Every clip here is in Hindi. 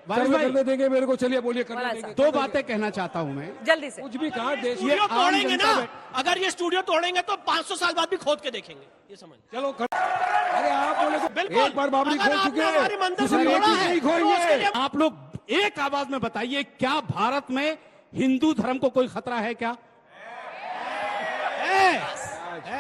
वारिस भाई करने देंगे मेरे को, चलिए बोलिए करने देंगे। दो बातें कहना चाहता हूँ मैं जल्दी से। कुछ भी कहा देश में स्टूडियो तोड़ेंगे ना, अगर ये स्टूडियो तोड़ेंगे तो 500 साल बाद भी खोद के देखेंगे, ये समझ। चलो अरे आप बोले तो बिल्कुल, एक बार बाबरी खोल चुके हैं, हमारी मंदिर दूसरी तोड़ा बार है, नहीं तो उसके खोलेंगे। लिए आप लोग एक आवाज में बताइए, क्या भारत में हिंदू धर्म को कोई खतरा है क्या?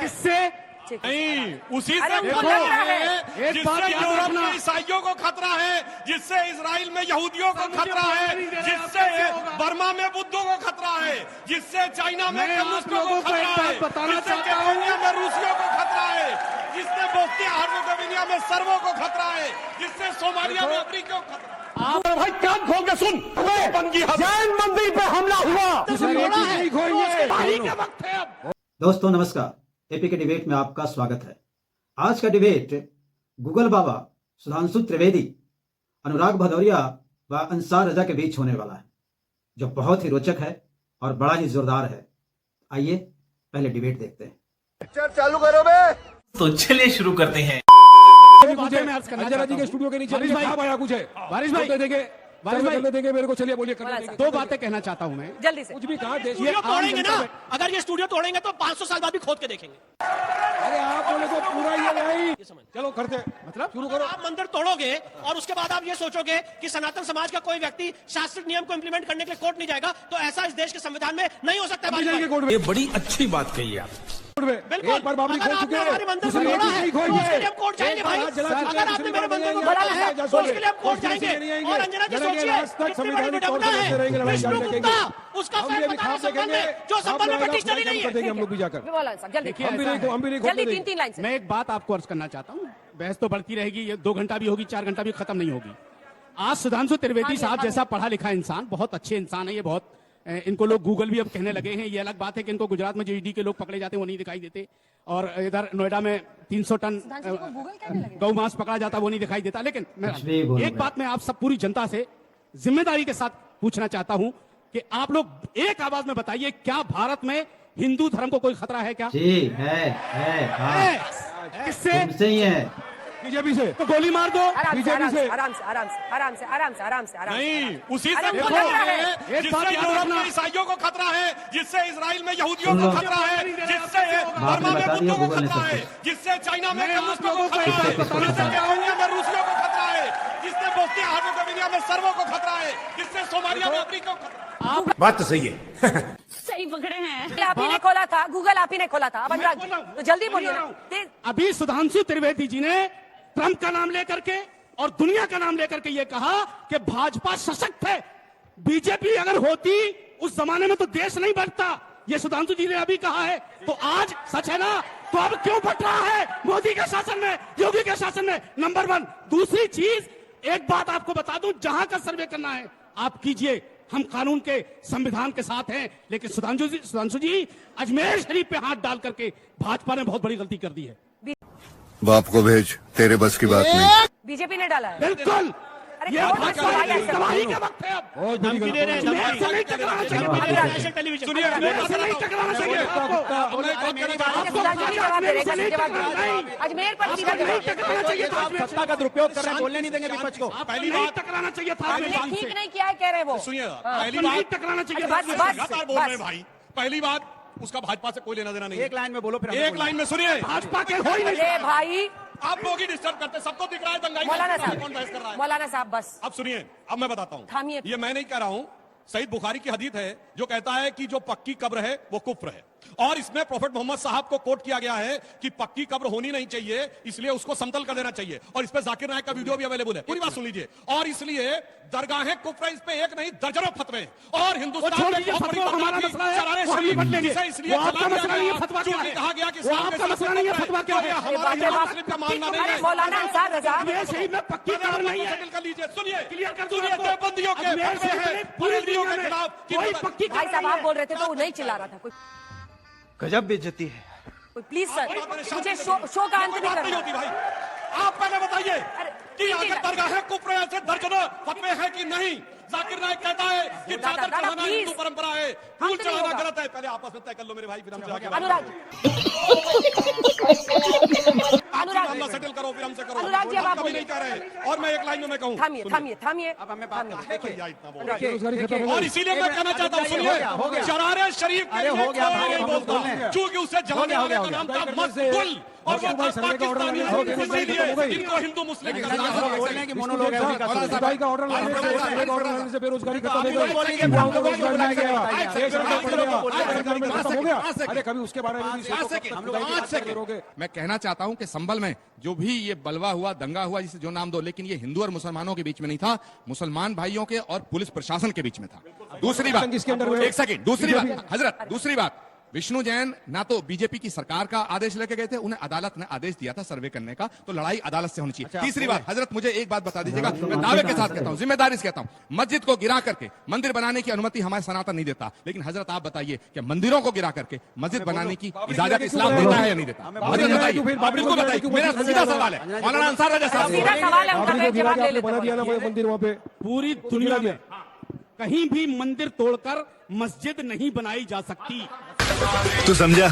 किससे? नहीं, उसी अरे से उनको खतरा लग रहा है है। एक बात जिससे याद यूरोप रखना। में ईसाइयों को खतरा है, जिससे इजराइल में यहूदियों को खतरा है, जिससे बर्मा में बुद्धों को खतरा है, जिससे चाइना में मैं आप कम्युनिस्टों को लोगों को एक खतरा है, बात बताना जिससे चाहता हूं। केन्या में रूसियों को खतरा है, जिससे बोस्निया हर्जेगोविना में सर्बों को खतरा है, जिससे सोमालिया में अफ्रीकियों को खतरा है। आप भाई कान खोल के सुन, जैन मंदिर पे हमला हुआ। नहीं खोलेंगे। पानी का वक्त है अब। दोस्तों नमस्कार, एपी के डिबेट में आपका स्वागत है। आज का डिबेट गूगल बाबा सुधांशु त्रिवेदी, अनुराग भदौरिया व अंसार रजा के बीच होने वाला है, जो बहुत ही रोचक है और बड़ा ही जोरदार है। आइए पहले डिबेट देखते हैं। चालू करो बे। तो चलिए शुरू करते हैं। अंजना जी के स्टूडियो के नीचे वारिस भाई, कहाँ आया कुछ है, वारिस भाई, बोलते देंगे, वारिस भाई, करने देंगे मेरे को, चलिए बोलिए करने देंगे। दो बातें कहना चाहता हूँ मैं। जल्दी से। कुछ भी कहा देश में स्टूडियो तोड़ेंगे ना, अगर ये स्टूडियो तोड़ेंगे तो 500 साल बाद भी खोद के देखेंगे, अरे आप बोले तो पूरा ये नहीं। ये समझ। चलो करते मतलब शुरू करो। आप मंदिर तोड़ोगे और उसके बाद आप ये सोचोगे कि सनातन समाज का कोई व्यक्ति शास्त्रीय नियम को इंप्लीमेंट करने के लिए कोर्ट नहीं जाएगा, तो ऐसा इस देश के संविधान में नहीं हो सकता। अभी जाएंगे कोर्ट में, ये बड़ी अच्छी बात कही आप। बिल्कुल, एक बार बाबरी अगर खोल चुके आपने हैं, हमारी मंदिर दूसरी तोड़ा बार है, नहीं तो खोलेंगे। उसके लिए हम कोर्ट जाएंगे भाई। एक बार जला अगर आपने मेरे मंदिर को तोड़ा है, तो उसके लिए हम कोर्ट जाएंगे। और अंजना जी सोचिए, कितनी बड़ी दुर्घटना है। विष्णु गुप्ता, उसका हम भी फैन अभी बताना खास संबंध देखेंगे, है, जो संबंध में पटिशन ही नहीं है। देंगे हम लोग भी जाकर। मौलाना साहब जल्दी। देखिए, हम भी ऐसा नहीं, है। हम भी नहीं जल्दी खोलते। 3-3 लाइन से। मैं एक बात आपको अर्ज करना चाहता हूँ, बहस तो बढ़ती रहेगी, ये 2 घंटा भी होगी, 4 घंटा भी खत्म नहीं होगी। आज सुधांशु त्रिवेदी साहब जैसा पढ़ा लिखा इंसान, बहुत अच्छे इंसान है ये, बहुत इनको लोग गूगल भी अब कहने लगे हैं। ये अलग बात है कि इनको गुजरात में जीडी के लोग पकड़े जाते हैं, वो नहीं दिखाई देते, और इधर नोएडा में 300 टन गौ मांस पकड़ा जाता, वो नहीं दिखाई देता। लेकिन मैं एक बात मैं आप सब पूरी जनता से जिम्मेदारी के साथ पूछना चाहता हूं कि आप लोग एक आवाज में बताइए, क्या भारत में हिंदू धर्म को कोई खतरा है क्या? जी है, हाँ। किससे? तुमसे ही है। बीजेपी से तो गोली मार दो। आराम से, बीजेपी आराम से। से, आराम से, आराम से, आराम से, आराम से, आराम से, आराम से। नहीं, उसी अरे से उनको खतरा लग रहा है, है। एक बात जिससे याद यूरोप रखना। में ईसाइयों को खतरा है, जिससे इजराइल में यहूदियों सुन को लो। खतरा है, जिससे बर्मा में बता दिया बुद्धों को गूगल ने खतरा सब है, कुछ। जिससे चाइना में मैं आप कम्युनिस्टों को लोगों को खतरा है, एक बात बताना जिससे चाहता हूं। केन्या में रूसियों को खतरा है, जिससे बोस्निया हर्जेगोविना में सर्बों को खतरा है, जिससे सोमालिया में अफ्रीका को खतरा है। बात तो सही है। सही पकड़े हैं। आप ही ने खोला था, गूगल आप ही ने खोला था। अब अनुराग जी, तो जल्दी बोलिए ना। अभी सुधांशु त्रिवेदी जी ने ट्रंप का नाम लेकर के और दुनिया का नाम लेकर के ये कहा कि भाजपा सशक्त है, बीजेपी अगर होती उस जमाने में तो देश नहीं बढ़ता, ये सुधांशु जी ने अभी कहा है। तो आज सच है ना, तो अब क्यों बढ़ रहा है मोदी के शासन में, योगी के शासन में? नंबर 1। दूसरी चीज, एक बात आपको बता दूं, जहां का सर्वे करना है आप कीजिए, हम कानून के संविधान के साथ हैं। लेकिन सुधांशु जी अजमेर शरीफ पे हाथ डाल करके भाजपा ने बहुत बड़ी गलती कर दी है। बाप को भेज, तेरे बस की बात नहीं। बीजेपी ने डाला है। बिल्कुल, अरे ये कौन भाजपा भाजपा की है? तबाही का वक्त है अब। बहुत बड़ी गलती। ऐसे नहीं टकराना चाहिए, टेलीविजन ऐसे नहीं टकराना चाहिए आपको। जवाब दे रहे हैं, जवाब दे रहे हैं। अजमेर पर सीधा नहीं जवाब। टकराना चाहिए था आपने। सत्ता का दुरुपयोग कर रहे हैं, बोलने नहीं देंगे विपक्ष को। पहली नहीं बात टकराना चाहिए था आपने आपने। ठीक नहीं किया है कह रहे हैं वो। सुनिए, हाँ। पहली नहीं बात टकराना चाहिए अच्छा, था। बस, लगातार बोल रहे हैं भाई। पहली बात, उसका भाजपा से कोई लेना देना नहीं है। एक लाइन में बोलो, फिर हम एक बोलेंगे। लाइन में सुनिए, भाजपा के हो ही नहीं। अरे भाई आप लोग ही डिस्टर्ब करते, सबको दिख रहा है दंगाई मौलाना कौन बहस कर रहा साहब, है। मौलाना साहब बस। अब सुनिए, अब मैं बताता थामिए। हूँ, ये मैं नहीं कह रहा हूँ, सईद बुखारी की हदीस है जो कहता है कि जो पक्की कब्र है वो कुफ्र है, और इसमें प्रोफेट मोहम्मद साहब को कोट किया गया है कि पक्की कब्र होनी नहीं चाहिए, इसलिए उसको समतल कर देना चाहिए। और इस पे जाकिर नायक का वीडियो भी अवेलेबल है, पूरी बात सुन लीजिए। और इसलिए दरगाहें कुफ्र, इस पे एक नहीं दर्जनों फतवे हैं। और हिंदुस्तान छोड़ में दीजिए, बहुत बड़ी फतवा हमारा दरगाह मसला है, शरारे वो हम शरीफ निपट लेंगे। से इसलिए वो आपका चला दिया मसला नहीं है, गया, फतवा क्या क्योंकि है? कहा गया कि वो इस्लाम के आपका साथ मसला नहीं है, कुफ्र फतवा क्या है? हमारा अरे जवाब बाप मुस्लिम का मानना नहीं अरे है। मौलाना अंसार रजा। अजमेर शरीफ में पक्की कब्र नहीं है। सेटल कर लीजिए, सुनिए, क्लियर कर दो सुनिए, आपको। देवबंदियों के अजमेर फतवे शरीफ हैं, में पूरी बरेलवियों दुनिया के में खिलाफ कोई पक्की भाई साहब आप बोल रहे थे तो वो नहीं चिल्ला रहा था कोई। गजब बेइज्जती है। प्लीज सर, मुझे शो का अंत नहीं बात नहीं करना। होती भाई। आप पहले बताइए कि अगर दरगाहें कुफ्र ऐसे दर्जनों फतवे हैं कि नहीं, जाकिर नाइक कहता है कि चादर दादा, चढ़ाना please। हिंदू परंपरा है, हम फूल तो नहीं चढ़ाना होगा। गलत है। पहले आपस में तय कर लो मेरे भाई, फिर हम आगे अनुराग अनुराग मामला सेटल करो, फिर हमसे करो। अनुराग जी, अब आप कभी बोलिए। नहीं कह रहे। और मैं एक लाइन में मैं कहूँ, थामिए थामिए थामिए अब हमें थामिए। बात भैया इतना बोल रहे हैं। बेरोजगारी खत्म हो और गई। इसीलिए मैं कहना चाहता हूँ, सुनिए, शरारे शरीफ के अरे लिए हो गया, कोई भाई, नहीं हम बोलता, बोल रहे हैं। क्योंकि उसे जलाने हो वाले गया, का हो नाम गया। था मस्तुल, और वो भाई, सरने का ऑर्डर पाकिस्तानी हो गया, इसीलिए हो गई। इनको हिंदू मुस्लिम का बोल रहे हैं कि मोनोलॉग है, उसी का सुधाई का ऑर्डर लाने से बेरोजगारी खत्म हो गई। बोलेंगे, युवाओं को बोलेंगे, रोजगार मिल गया, बोलेंगे, देश में खत्म हो गया, बोलेंगे, बेरोजगारी में खत्म हो गया। बोलेंगे, अरे कभी उसके बारे में भी सोचो, हम लोग 5 सेकंड। मैं कहना चाहता हूं कि संभल में जो भी ये बलवा हुआ, दंगा हुआ, जिसे जो नाम दो, लेकिन ये हिंदू और मुसलमानों के बीच में नहीं था, मुसलमान भाइयों के और पुलिस प्रशासन के बीच में था। दूसरी बात, किसके अंदर में? एक सेकंड, दूसरी बात हजरत, दूसरी बात, विष्णु जैन ना तो बीजेपी की सरकार का आदेश लेके गए थे, उन्हें अदालत ने आदेश दिया था सर्वे करने का, तो लड़ाई अदालत से होनी चाहिए। तीसरी बात, हजरत मुझे एक बात बता दीजिएगा, मैं दावे के साथ कहता हूं, जिम्मेदारी से कहता हूं, मस्जिद को गिरा करके मंदिर बनाने की अनुमति हमारे सनातन नहीं देता, लेकिन हजरत आप बताइए कि मंदिरों को गिरा करके मस्जिद बनाने की इजाजत इस्लाम देता है या नहीं देता? हजरत बताइए, बिल्कुल बताइए, मेरा सीधा सवाल है। मौलाना अंसार रजा साहब, सीधा सवाल है, उनका जवाब ले लेते बना दिया ना हैं। मंदिर वहाँ पे। पूरी दुनिया में कहीं भी मंदिर तोड़कर मस्जिद नहीं बनाई जा सकती। तू समझा?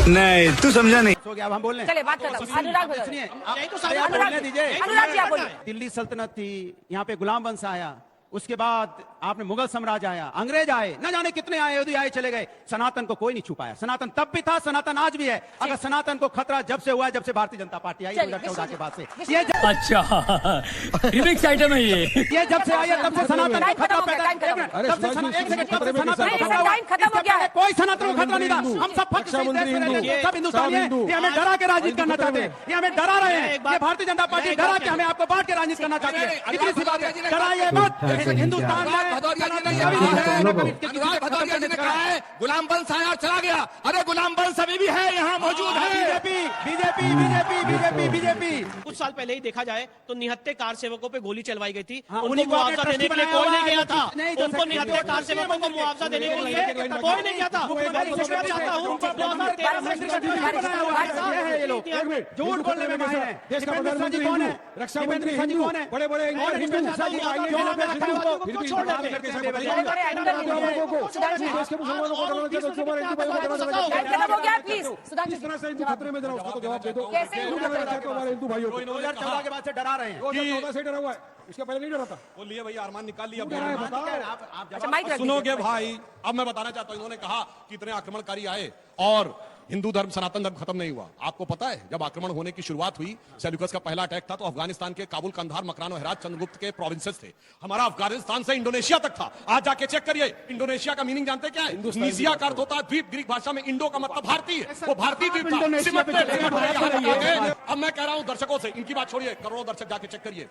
नहीं, तू समझा नहीं। हो गया, अब हम बोल रहे हैं। चलिए बात खत्म। अनुराग बोलो। सुनिए, अनुराग आप बोलने दीजिए। अनुराग जी आप बोलिए। दिल्ली सल्तनत थी, यहाँ पे गुलाम वंश आया, उसके बाद आपने मुगल साम्राज्य आया, अंग्रेज आए, न जाने कितने आए, यहूदी आए, चले गए, सनातन को कोई नहीं छुपाया। सनातन तब भी था, सनातन आज भी है। अगर सनातन को खतरा जब से हुआ है, जब से भारतीय जनता पार्टी आई 2014 के बाद से, ये अच्छा रिमिक्स आइटम है ये जब से आई है तब से सनातन को खतरा पैदा, टाइम खत्म। अरे तब से सुभाष जी, एक सेकंड, तब से खतरे में सनातन को किसान- खतरा हुआ। टाइम खत्म हो गया है। कोई सनातन को खतरा नहीं था। हम सब फख्र से इस देश में रहते हैं, सब हिंदुस्तानी हैं। ये हमें डरा के राजनीति करना चाहते हैं, ये हमें डरा रहे हैं। ये भारतीय जनता पार्टी डरा के हमें आपको बांट के राजनीति करना चाहती है। इतनी सी बात है, डराइए मत। हिंदुस्तान में भदौरिया जी ने यह भी कहा है, अनुराग भदौरिया जी ने कहा है, गुलाम वंश आया और चला गया। अरे गुलाम वंश अभी भी है, यहाँ मौजूद है। BJP BJP BJP BJP BJP कुछ साल पहले ही देखा जाए तो निहत्थे कार सेवकों पे गोली चलवाई गई थी। हाँ, उनको उन्हीं को आपने मुआवजा देने के लिए ट्रस्टी कोई नहीं बनाया गया था। हुआ है। नहीं तो उनको निहत्थे कार सेवकों को मुआवजा देने के लिए कोई नहीं गया था। मैं पूछना चाहता हूँ 2013 में ये लोग झूठ बोलने में माहिर हैं। देश का दीपेंद्र प्रधानमंत्री कौन है? हिंदू, रक्षा दीपेंद्र मंत्री सिंह जी हिंदू, कौन है? बड़े-बड़े और इंजीनियर हिंदू, दीपेंद्र सिंह जी सारी क्यों आईएएस रखा है उनको? फिर भी छोड़ देते हैं। करके बड़े बताइए। बड़े एंकर लोगों को सुधांशु जी। देश के मुसलमानों को डराना चाहिए, उसके बारे में हिंदू भाइयों को डराना चाहिए। टाइम खत्म हो गया, प्लीज सुधांशु किस तरह से हिंदू खतरे में, जरा उसको तो जवाब दे दो। कैसे हिंदू क्यों डराना खतरे में? चाहते हो हमारे हिंदू भाइयों को? 2014 के बाद से डरा रहे हैं। 2014 से डरा हुआ है, उसके पहले नहीं डरा था। वो लिए भैया, अरमान निकाल लिया। डरा है, बताओ। अच्छा माइक रख सुनोगे दीजिए। भाई, अब मैं बताना चाहता हूं, इन्होंने कहा कि इतने आक्रमणकारी आए और हिंदू धर्म, सनातन धर्म खत्म नहीं हुआ। आपको पता है, जब आक्रमण होने की शुरुआत हुई, सेल्यूकस का पहला अटैक था, तो अफगानिस्तान के काबुल, कंधार, मकरान और हेरात चंद्रगुप्त के प्रोविंसेस थे। हमारा अफगानिस्तान से इंडोनेशिया तक था। आज जाके चेक करिए, इंडोनेशिया का मीनिंग जानते क्या है? नीसिया का अर्थ होता है द्वीप, ग्रीक भाषा में इंडो का मतलब भारतीय है। वो भारतीय द्वीप था। इंडोनेशिया पे सिमटते चर्चा बढ़ा रही है। अब मैं कह रहा हूं दर्शकों से, इनकी बात छोड़िए, करोड़ों दर्शक जाके चेक करिए।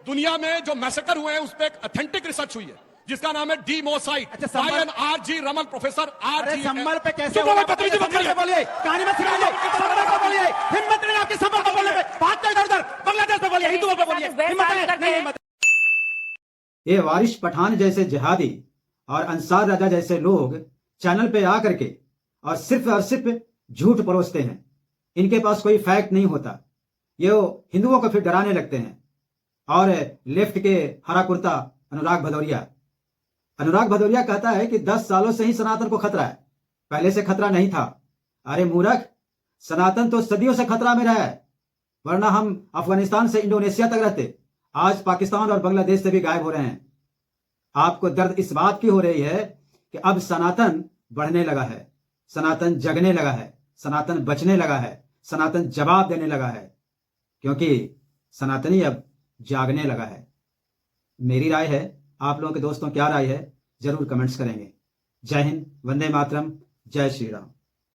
दुनिया में जो मैसेकर हुए हैं, उस पर एक ऑथेंटिक रिसर्च हुई है, जिसका नाम है डीमोसाइट। अच्छा, संभल- आर.जी. रमन, प्रोफेसर अरे आर.जी. संभल पे कैसे चुप होगा? रहो, बदतमीजी मत करिए। बोलिए, कहानी मत सुनाइए, संभल पे बोलिए। हिम्मत नहीं आपकी संभल पे बोलने में। बात तो इधर-उधर, बांग्लादेश पे बोलिए, हिंदुओं पे बोलिए। हिम्मत नहीं, हिम्मत ये वारिश पठान जैसे जिहादी और अंसार राजा जैसे लोग चैनल पे आकर के और सिर्फ झूठ परोसते हैं। इनके पास कोई फैक्ट नहीं होता। ये हिंदुओं को फिर डराने लगते हैं। और लेफ्ट के हरा कुर्ता अनुराग भदौरिया कहता है कि 10 सालों से ही सनातन को खतरा है, पहले से खतरा नहीं था। अरे मूर्ख, सनातन तो सदियों से खतरा में रहा है, वरना हम अफगानिस्तान से इंडोनेशिया तक रहते, आज पाकिस्तान और बांग्लादेश से भी गायब हो रहे हैं। आपको दर्द इस बात की हो रही है कि अब सनातन बढ़ने लगा है, सनातन जगने लगा है, सनातन बचने लगा है, सनातन जवाब देने लगा है, क्योंकि सनातनी अब जागने लगा है। मेरी राय है, आप लोगों के दोस्तों क्या राय है, जरूर कमेंट्स करेंगे। जय हिंद, वंदे मातरम, जय श्री राम।